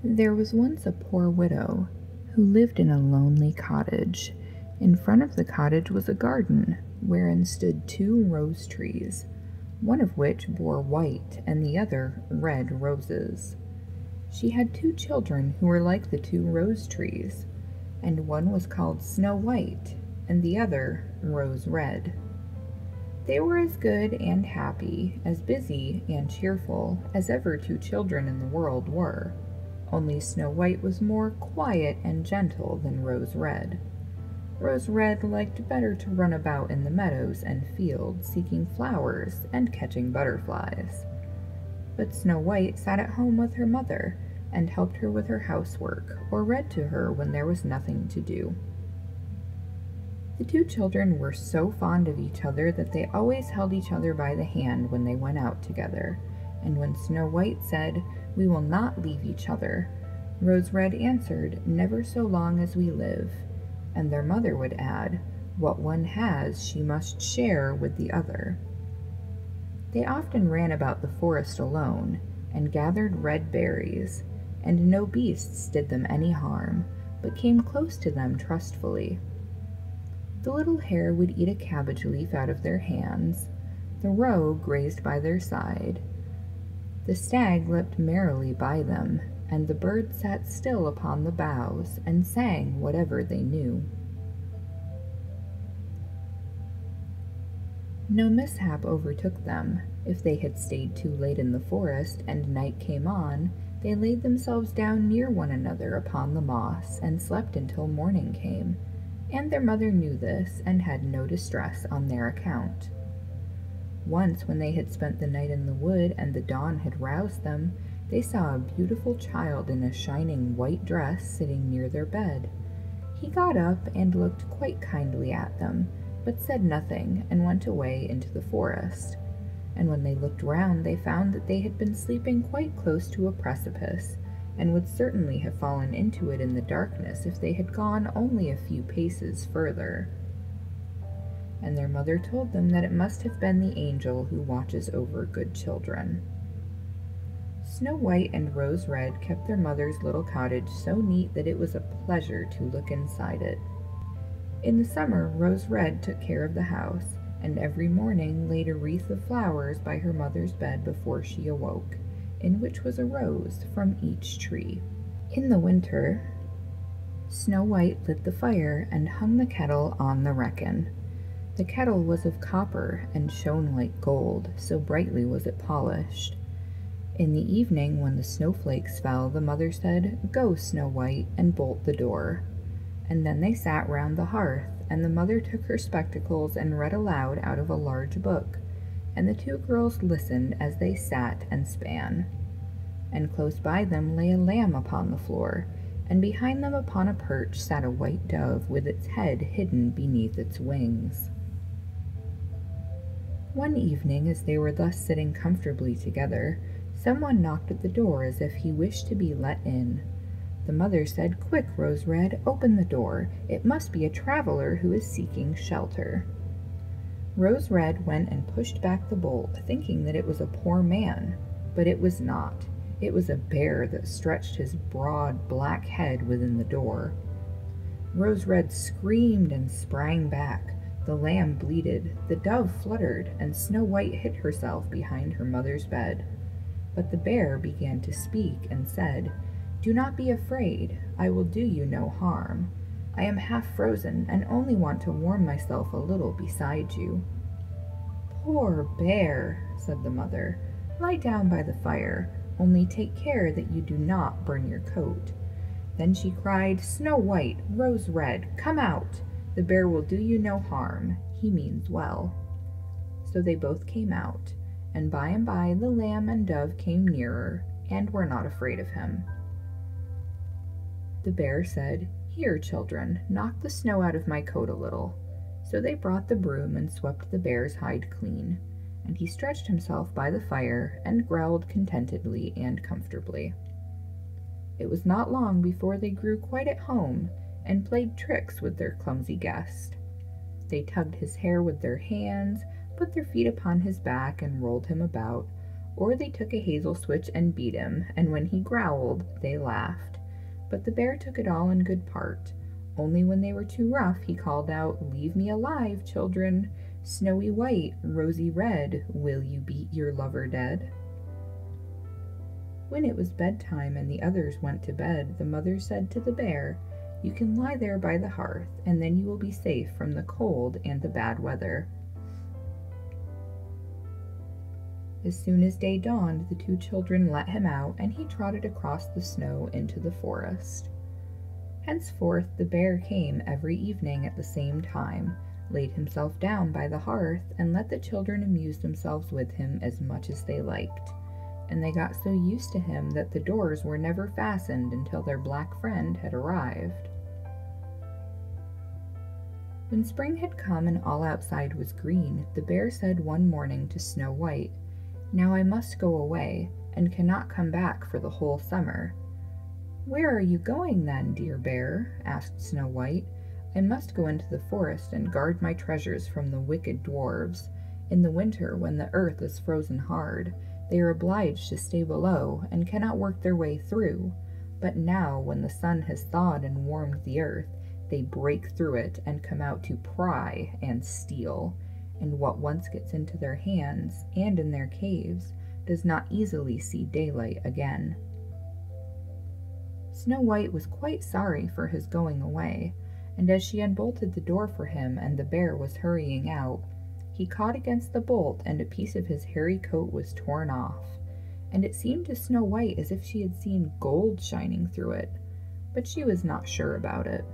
There was once a poor widow who lived in a lonely cottage. In front of the cottage was a garden wherein stood 2 rose trees, one of which bore white and the other red roses. She had 2 children who were like the 2 rose trees, and one was called Snow White and the other Rose Red. They were as good and happy, as busy and cheerful as ever 2 children in the world were, only Snow White was more quiet and gentle than Rose Red. Rose Red liked better to run about in the meadows and fields seeking flowers and catching butterflies. But Snow White sat at home with her mother and helped her with her housework or read to her when there was nothing to do. The 2 children were so fond of each other that they always held each other by the hand when they went out together, and when Snow White said, "We will not leave each other," Rose Red answered, "Never so long as we live," and their mother would add, "What one has she must share with the other." They often ran about the forest alone and gathered red berries, and no beasts did them any harm, but came close to them trustfully. The little hare would eat a cabbage leaf out of their hands, the roe grazed by their side, the stag leapt merrily by them, and the bird sat still upon the boughs and sang whatever they knew. No mishap overtook them. If they had stayed too late in the forest and night came on, they laid themselves down near one another upon the moss and slept until morning came, and their mother knew this and had no distress on their account. Once, when they had spent the night in the wood and the dawn had roused them, they saw a beautiful child in a shining white dress sitting near their bed. He got up and looked quite kindly at them, but said nothing, and went away into the forest. And when they looked round, they found that they had been sleeping quite close to a precipice, and would certainly have fallen into it in the darkness if they had gone only a few paces further. And their mother told them that it must have been the angel who watches over good children. Snow White and Rose Red kept their mother's little cottage so neat that it was a pleasure to look inside it. In the summer, Rose Red took care of the house, and every morning laid a wreath of flowers by her mother's bed before she awoke, in which was a rose from each tree. In the winter, Snow White lit the fire and hung the kettle on the wrekin. The kettle was of copper and shone like gold, so brightly was it polished. In the evening, when the snowflakes fell, the mother said, "Go, Snow White, and bolt the door." And then they sat round the hearth, and the mother took her spectacles and read aloud out of a large book, and the 2 girls listened as they sat and span. And close by them lay a lamb upon the floor, and behind them upon a perch sat a white dove with its head hidden beneath its wings. One evening, as they were thus sitting comfortably together, someone knocked at the door as if he wished to be let in. The mother said, "Quick, Rose Red, open the door. It must be a traveler who is seeking shelter." Rose Red went and pushed back the bolt, thinking that it was a poor man, but it was not. It was a bear that stretched his broad black head within the door. Rose Red screamed and sprang back. The lamb bleated, the dove fluttered, and Snow White hid herself behind her mother's bed. But the bear began to speak and said, "Do not be afraid. I will do you no harm. I am half frozen and only want to warm myself a little beside you." "Poor bear," said the mother, "lie down by the fire, only take care that you do not burn your coat." Then she cried, "Snow White, Rose Red, come out. The bear will do you no harm. He means well." So they both came out, and by the lamb and dove came nearer, and were not afraid of him. The bear said, "Here, children, knock the snow out of my coat a little." So they brought the broom and swept the bear's hide clean, and he stretched himself by the fire and growled contentedly and comfortably. It was not long before they grew quite at home and played tricks with their clumsy guest. They tugged his hair with their hands, put their feet upon his back, and rolled him about, or they took a hazel switch and beat him, and when he growled, they laughed. But the bear took it all in good part. Only when they were too rough, he called out, "Leave me alive, children! Snowy white, rosy red, will you beat your lover dead?" When it was bedtime and the others went to bed, the mother said to the bear, "You can lie there by the hearth, and then you will be safe from the cold and the bad weather." As soon as day dawned, the two children let him out, and he trotted across the snow into the forest. Henceforth the bear came every evening at the same time, laid himself down by the hearth, and let the children amuse themselves with him as much as they liked. And they got so used to him that the doors were never fastened until their black friend had arrived. When spring had come and all outside was green, the bear said one morning to Snow White, "Now I must go away, and cannot come back for the whole summer." "Where are you going then, dear bear?" asked Snow White. "I must go into the forest and guard my treasures from the wicked dwarves. In the winter, when the earth is frozen hard, they are obliged to stay below and cannot work their way through. But now, when the sun has thawed and warmed the earth, they break through it and come out to pry and steal, and what once gets into their hands and in their caves does not easily see daylight again." Snow White was quite sorry for his going away, and as she unbolted the door for him and the bear was hurrying out, he caught against the bolt and a piece of his hairy coat was torn off, and it seemed to Snow White as if she had seen gold shining through it, but she was not sure about it.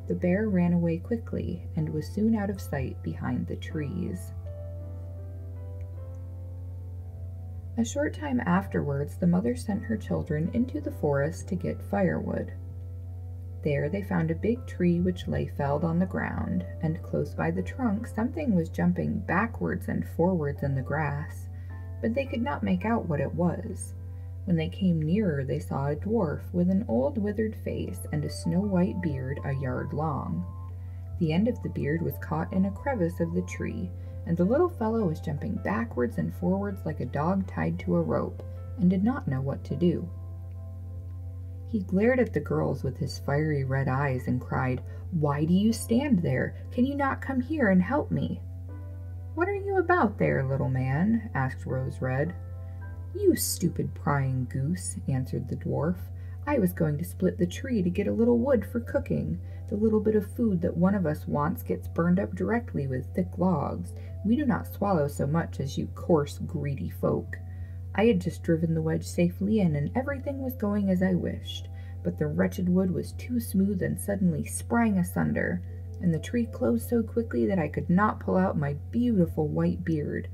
The bear ran away quickly and was soon out of sight behind the trees. A short time afterwards, the mother sent her children into the forest to get firewood. There they found a big tree which lay felled on the ground, and close by the trunk something was jumping backwards and forwards in the grass, but they could not make out what it was. When they came nearer, they saw a dwarf with an old withered face and a snow-white beard a yard long. The end of the beard was caught in a crevice of the tree, and the little fellow was jumping backwards and forwards like a dog tied to a rope, and did not know what to do. He glared at the girls with his fiery red eyes and cried, "Why do you stand there? Can you not come here and help me?" "What are you about there, little man?" asked Rose Red. "You stupid prying goose," answered the dwarf. "I was going to split the tree to get a little wood for cooking. The little bit of food that one of us wants gets burned up directly with thick logs. We do not swallow so much as you coarse, greedy folk. I had just driven the wedge safely in, and everything was going as I wished, but the wretched wood was too smooth and suddenly sprang asunder, and the tree closed so quickly that I could not pull out my beautiful white beard.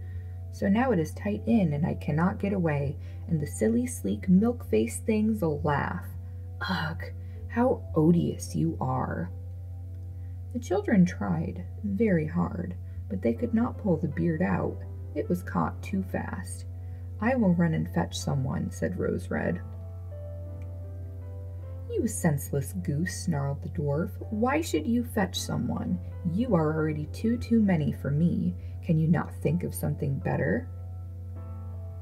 So now it is tight in, and I cannot get away, and the silly, sleek, milk-faced things laugh. Ugh, how odious you are." The children tried very hard, but they could not pull the beard out. It was caught too fast. "I will run and fetch someone," said Rose Red. "You senseless goose," snarled the dwarf. "Why should you fetch someone? You are already too many for me. Can you not think of something better?"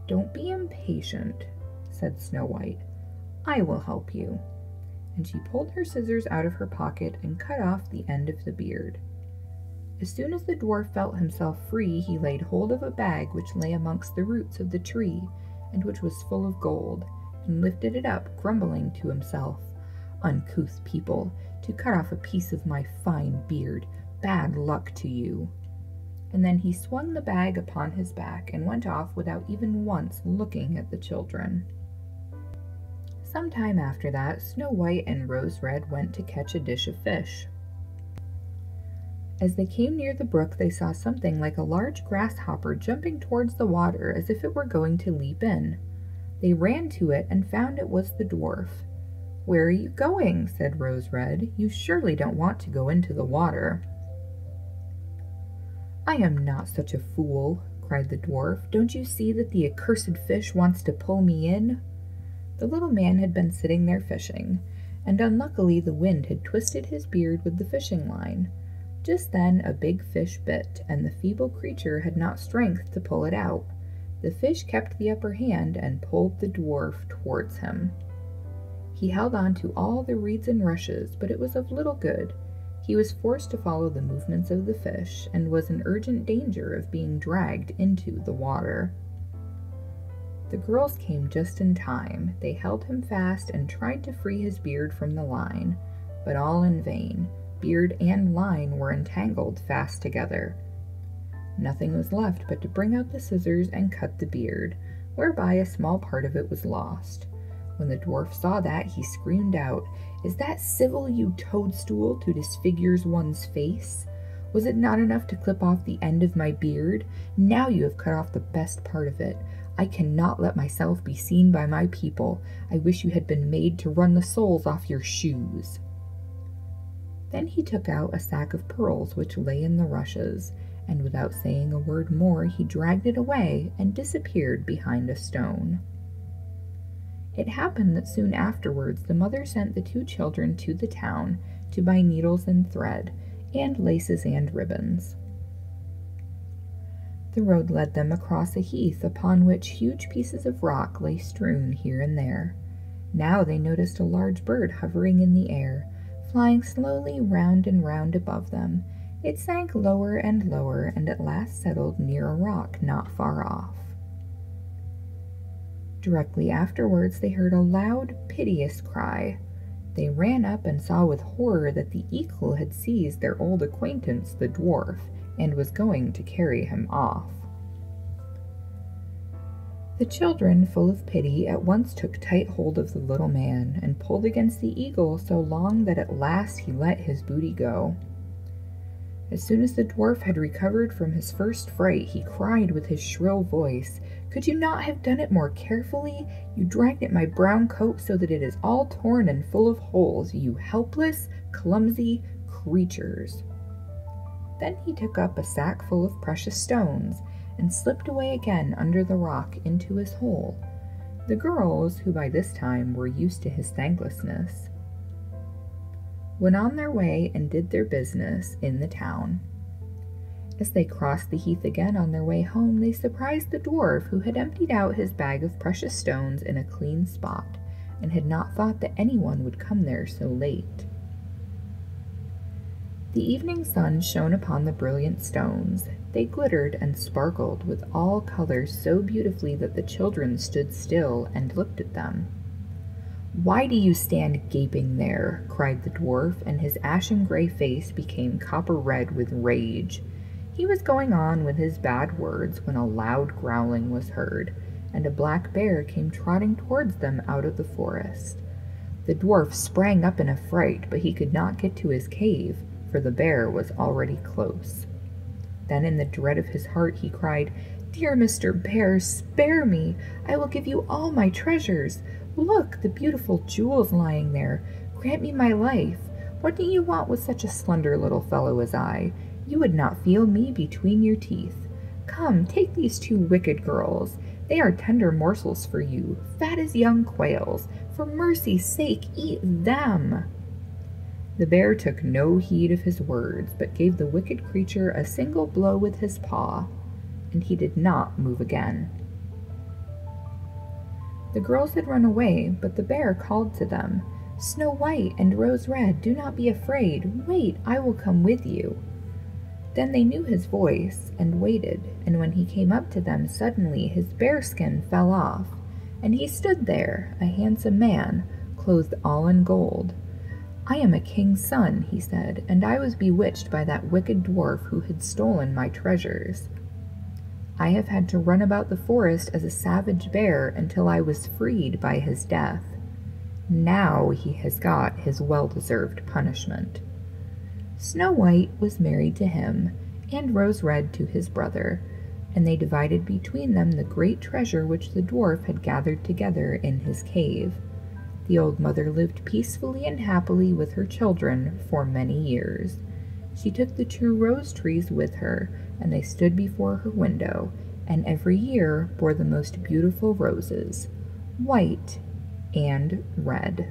"Don't be impatient," said Snow White. "I will help you." And she pulled her scissors out of her pocket and cut off the end of the beard. As soon as the dwarf felt himself free, he laid hold of a bag which lay amongst the roots of the tree, and which was full of gold, and lifted it up, grumbling to himself, "Uncouth people, to cut off a piece of my fine beard, bad luck to you." And then he swung the bag upon his back and went off without even once looking at the children. Some time after that, Snow White and Rose Red went to catch a dish of fish. As they came near the brook, they saw something like a large grasshopper jumping towards the water as if it were going to leap in. They ran to it and found it was the dwarf. "Where are you going?" said Rose Red. "You surely don't want to go into the water." "I am not such a fool," cried the dwarf. "Don't you see that the accursed fish wants to pull me in?" The little man had been sitting there fishing, and unluckily the wind had twisted his beard with the fishing line. Just then a big fish bit, and the feeble creature had not strength to pull it out. The fish kept the upper hand and pulled the dwarf towards him. He held on to all the reeds and rushes, but it was of little good. He was forced to follow the movements of the fish, and was in urgent danger of being dragged into the water. The girls came just in time. They held him fast and tried to free his beard from the line, but all in vain. Beard and line were entangled fast together. Nothing was left but to bring out the scissors and cut the beard, whereby a small part of it was lost. When the dwarf saw that, he screamed out, "Is that civil, you toadstool, to disfigures one's face? Was it not enough to clip off the end of my beard? Now you have cut off the best part of it. I cannot let myself be seen by my people. I wish you had been made to run the soles off your shoes." Then he took out a sack of pearls which lay in the rushes, and without saying a word more, he dragged it away and disappeared behind a stone. It happened that soon afterwards the mother sent the two children to the town to buy needles and thread, and laces and ribbons. The road led them across a heath upon which huge pieces of rock lay strewn here and there. Now they noticed a large bird hovering in the air, flying slowly round and round above them. It sank lower and lower, and at last settled near a rock not far off. Directly afterwards they heard a loud, piteous cry. They ran up and saw with horror that the eagle had seized their old acquaintance, the dwarf, and was going to carry him off. The children, full of pity, at once took tight hold of the little man, and pulled against the eagle so long that at last he let his booty go. As soon as the dwarf had recovered from his first fright, he cried with his shrill voice, "Could you not have done it more carefully? You dragged at my brown coat so that it is all torn and full of holes, you helpless, clumsy creatures." Then he took up a sack full of precious stones, and slipped away again under the rock into his hole. The girls, who by this time were used to his thanklessness, went on their way and did their business in the town. As they crossed the heath again on their way home, they surprised the dwarf, who had emptied out his bag of precious stones in a clean spot, and had not thought that anyone would come there so late. The evening sun shone upon the brilliant stones. They glittered and sparkled with all colors so beautifully that the children stood still and looked at them. "Why do you stand gaping there?" cried the dwarf, and his ashen-gray face became copper-red with rage. He was going on with his bad words when a loud growling was heard, and a black bear came trotting towards them out of the forest. The dwarf sprang up in a fright, but he could not get to his cave, for the bear was already close. Then in the dread of his heart he cried, "Dear Mr. Bear, spare me! I will give you all my treasures. Look, the beautiful jewels lying there. Grant me my life. What do you want with such a slender little fellow as I? You would not feel me between your teeth. Come, take these two wicked girls. They are tender morsels for you, fat as young quails. For mercy's sake, eat them." The bear took no heed of his words, but gave the wicked creature a single blow with his paw, and he did not move again. The girls had run away, but the bear called to them, "Snow White and Rose Red, do not be afraid. Wait, I will come with you." Then they knew his voice, and waited, and when he came up to them, suddenly his bearskin fell off, and he stood there, a handsome man, clothed all in gold. "I am a king's son," he said, "and I was bewitched by that wicked dwarf who had stolen my treasures. I have had to run about the forest as a savage bear until I was freed by his death. Now he has got his well-deserved punishment." Snow White was married to him, and Rose Red to his brother, and they divided between them the great treasure which the dwarf had gathered together in his cave. The old mother lived peacefully and happily with her children for many years. She took the 2 rose trees with her, and they stood before her window, and every year bore the most beautiful roses, white and red.